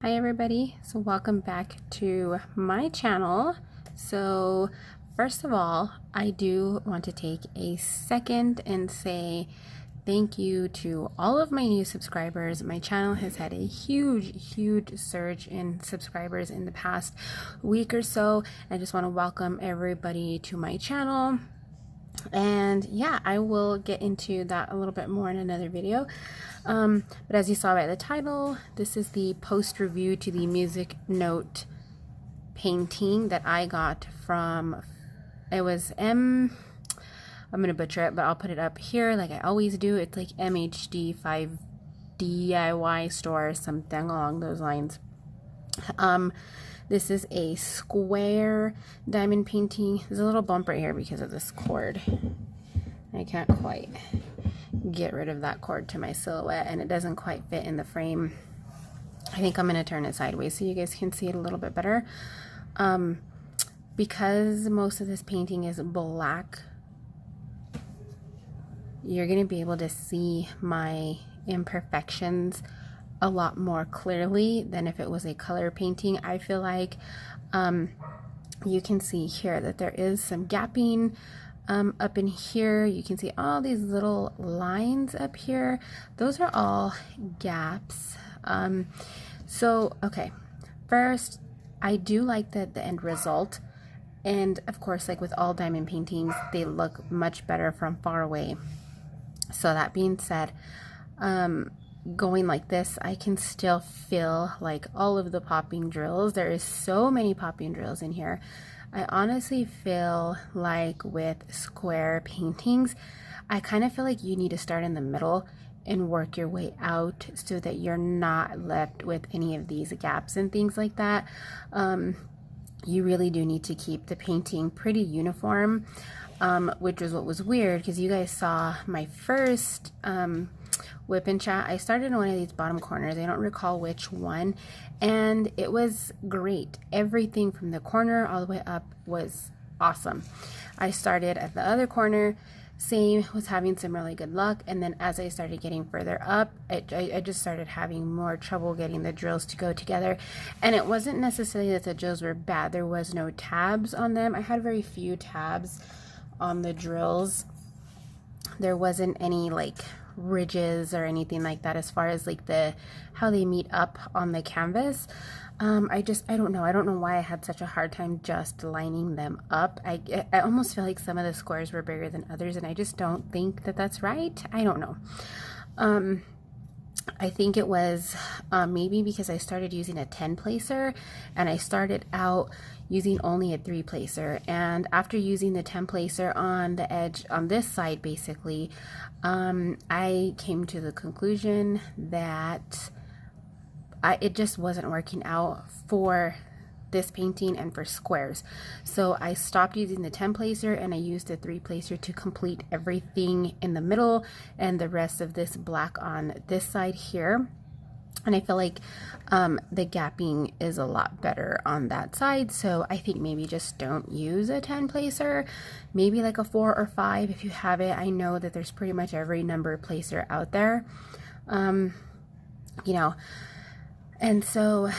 Hi everybody, so welcome back to my channel. So first of all, I do want to take a second and say thank you to all of my new subscribers. My channel has had a huge surge in subscribers in the past week or so. I just want to welcome everybody to my channel. And yeah, I will get into that a little bit more in another video. But as you saw by the title, this is the post review to the music note painting that I got from, it was I'm gonna butcher it, but I'll put it up here like I always do. It's like MHD 5 DIY store or something along those lines. This is a square diamond painting. There's a little bump right here because of this cord. I can't quite get rid of that cord to my silhouette, and it doesn't quite fit in the frame. I think I'm going to turn it sideways so you guys can see it a little bit better. Because most of this painting is black, you're going to be able to see my imperfections a lot more clearly than if it was a color painting. I feel like you can see here that there is some gapping up in here. You can see all these little lines up here. Those are all gaps. So okay, first, I do like the end result, and of course, like with all diamond paintings, they look much better from far away. So that being said, going like this, I can still feel like all of the popping drills. There is so many popping drills in here. I honestly feel like with square paintings, I kind of feel like you need to start in the middle and work your way out so that you're not left with any of these gaps and things like that. You really do need to keep the painting pretty uniform, which was what was weird because you guys saw my first whip and chat. I started in one of these bottom corners. I don't recall which one, and it was great. Everything from the corner all the way up was awesome. I started at the other corner, same, was having some really good luck, and then as I started getting further up, I just started having more trouble getting the drills to go together. And it wasn't necessarily that the drills were bad. There was no tabs on them. I had very few tabs on the drills. There wasn't any like ridges or anything like that as far as like how they meet up on the canvas. I don't know why I had such a hard time just lining them up. I almost feel like some of the squares were bigger than others, and I just don't think that that's right. I don't know. I think it was maybe because I started using a 10 placer, and I started out using only a 3 placer, and after using the 10 placer on the edge on this side basically, I came to the conclusion that it just wasn't working out for this painting and for squares. So I stopped using the 10 placer and I used the 3 placer to complete everything in the middle and the rest of this black on this side here. And I feel like the gapping is a lot better on that side. So I think maybe just don't use a 10 placer, maybe like a 4 or 5 if you have it. I know that there's pretty much every number placer out there, you know. And so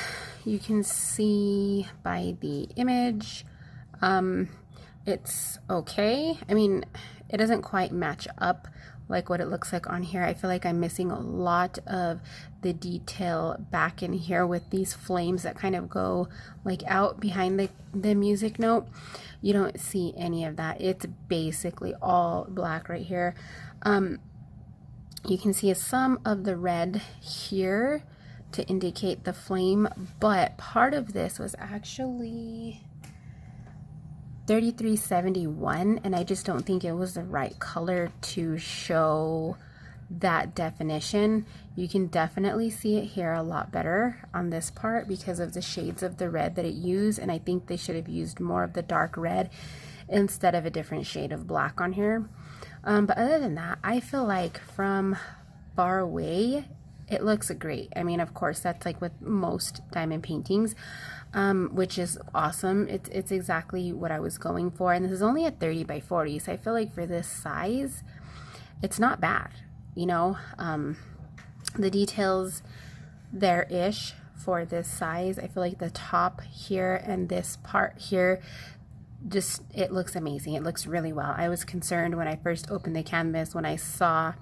you can see by the image, it's okay. I mean, it doesn't quite match up like what it looks like on here. I feel like I'm missing a lot of the detail back in here with these flames that kind of go like out behind the music note. You don't see any of that. It's basically all black right here. You can see some of the red here to indicate the flame, but part of this was actually 3371, and I just don't think it was the right color to show that definition. You can definitely see it here a lot better on this part because of the shades of the red that it used, and I think they should have used more of the dark red instead of a different shade of black on here. But other than that, I feel like from far away it looks great. I mean, of course, that's like with most diamond paintings, which is awesome. It's exactly what I was going for. And this is only a 30 by 40. So I feel like for this size, it's not bad, you know. The details there-ish for this size. I feel like the top here and this part here, just, it looks amazing. It looks really well. I was concerned when I first opened the canvas, when I saw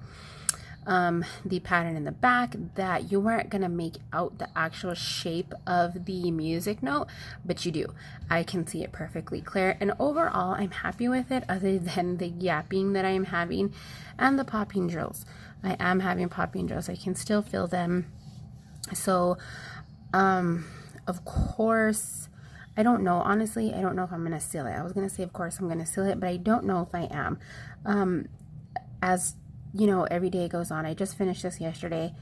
the pattern in the back, that you weren't gonna make out the actual shape of the music note, but you do. I can see it perfectly clear, and overall I'm happy with it, other than the yapping that I'm having and the popping drills. I am having popping drills. I can still feel them. So of course, I don't know, honestly, I don't know if I'm gonna seal it. I was gonna say of course I'm gonna seal it, but I don't know if I am. As you know, every day goes on. I just finished this yesterday.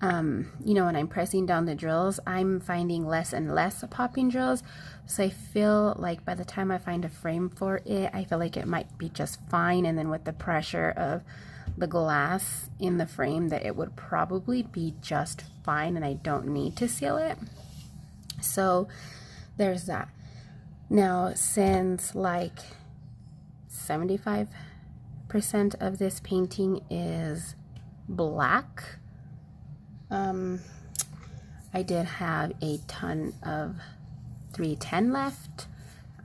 You know, when I'm pressing down the drills, I'm finding less and less popping drills. So I feel like by the time I find a frame for it, I feel like it might be just fine. And then with the pressure of the glass in the frame, that it would probably be just fine and I don't need to seal it. So there's that. Now, since like 75% of this painting is black, I did have a ton of 310 left.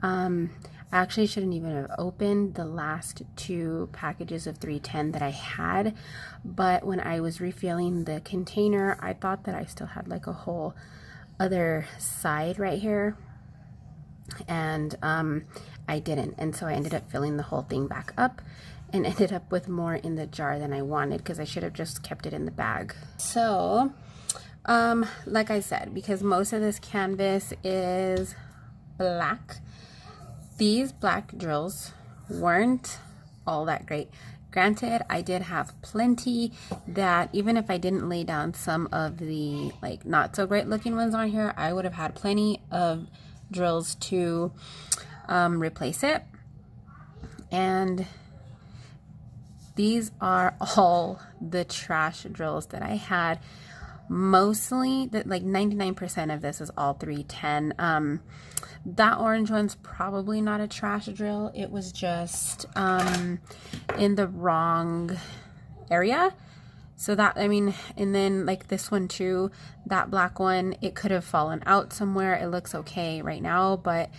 I actually shouldn't even have opened the last 2 packages of 310 that I had, but when I was refilling the container, I thought that I still had like a whole other side right here, and I didn't, and so I ended up filling the whole thing back up and ended up with more in the jar than I wanted, because I should have just kept it in the bag. So like I said, because most of this canvas is black, these black drills weren't all that great. Granted, I did have plenty that, even if I didn't lay down some of the like not so great looking ones on here, I would have had plenty of drills to replace it. And these are all the trash drills that I had. Mostly, like 99% of this is all 310. That orange one's probably not a trash drill. It was just in the wrong area. So that, I mean, and then like this one too, that black one, it could have fallen out somewhere. It looks okay right now, but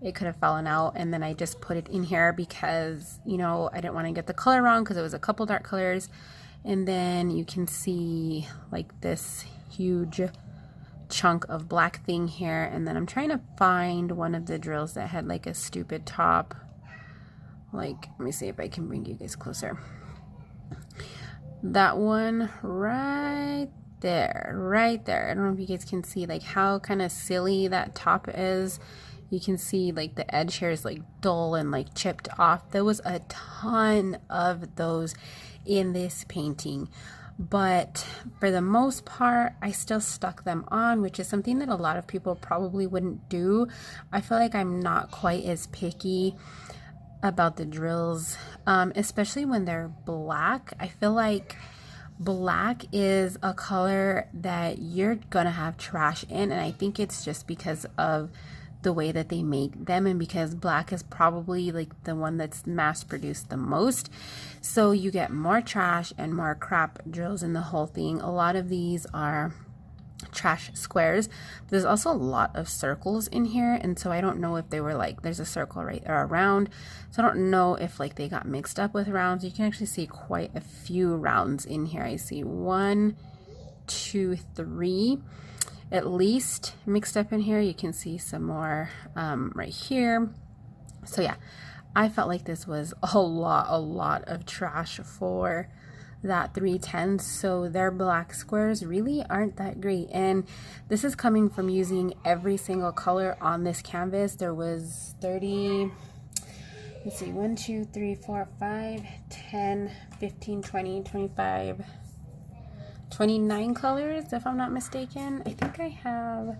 it could have fallen out, and then I just put it in here because, you know, I didn't want to get the color wrong, because it was a couple dark colors. And then you can see like this huge chunk of black thing here, and then I'm trying to find one of the drills that had like a stupid top. Like, let me see if I can bring you guys closer. That one right there, right there. I don't know if you guys can see like how kind of silly that top is. You can see like the edge here is like dull and like chipped off. There was a ton of those in this painting, but for the most part I still stuck them on, which is something that a lot of people probably wouldn't do. I feel like I'm not quite as picky about the drills, especially when they're black. I feel like black is a color that you're gonna have trash in, and I think it's just because of the way that they make them, and because black is probably like the one that's mass produced the most, so you get more trash and more crap drills in the whole thing. A lot of these are trash squares. There's also a lot of circles in here, and so I don't know if they were like, there's a circle right or a round, so I don't know if like they got mixed up with rounds. You can actually see quite a few rounds in here. I see 1, 2, 3 at least mixed up in here. You can see some more right here. So yeah, I felt like this was a lot of trash for that 310. So their black squares really aren't that great, and this is coming from using every single color on this canvas. There was 30, let's see, 1, 2, 3, 4, 5, 10, 15, 20, 25, 29 colors, if I'm not mistaken. I think I have,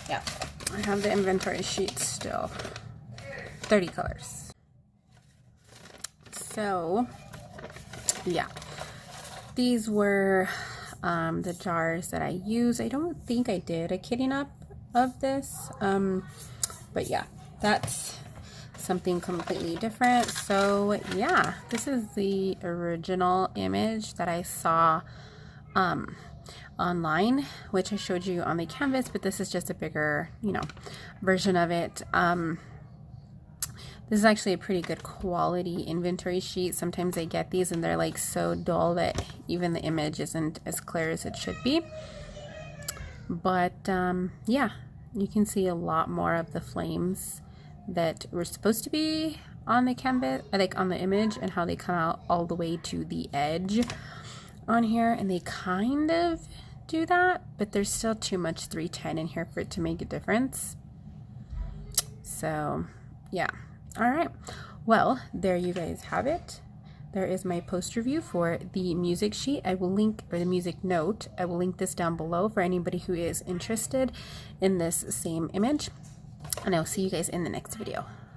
yeah, I have the inventory sheet still. 30 colors. So yeah, these were the jars that I used. I don't think I did a kitting up of this, but yeah, that's something completely different. So yeah, this is the original image that I saw online, which I showed you on the canvas, but this is just a bigger, you know, version of it. This is actually a pretty good quality inventory sheet. Sometimes I get these and they're like so dull that even the image isn't as clear as it should be. But yeah, you can see a lot more of the flames that were supposed to be on the canvas, like on the image, and how they come out all the way to the edge on here. And they kind of do that, but there's still too much 310 in here for it to make a difference. So yeah. All right, well, there you guys have it. There is my post review for the music sheet. I will link, or the music note, I will link this down below for anybody who is interested in this same image. And I'll see you guys in the next video.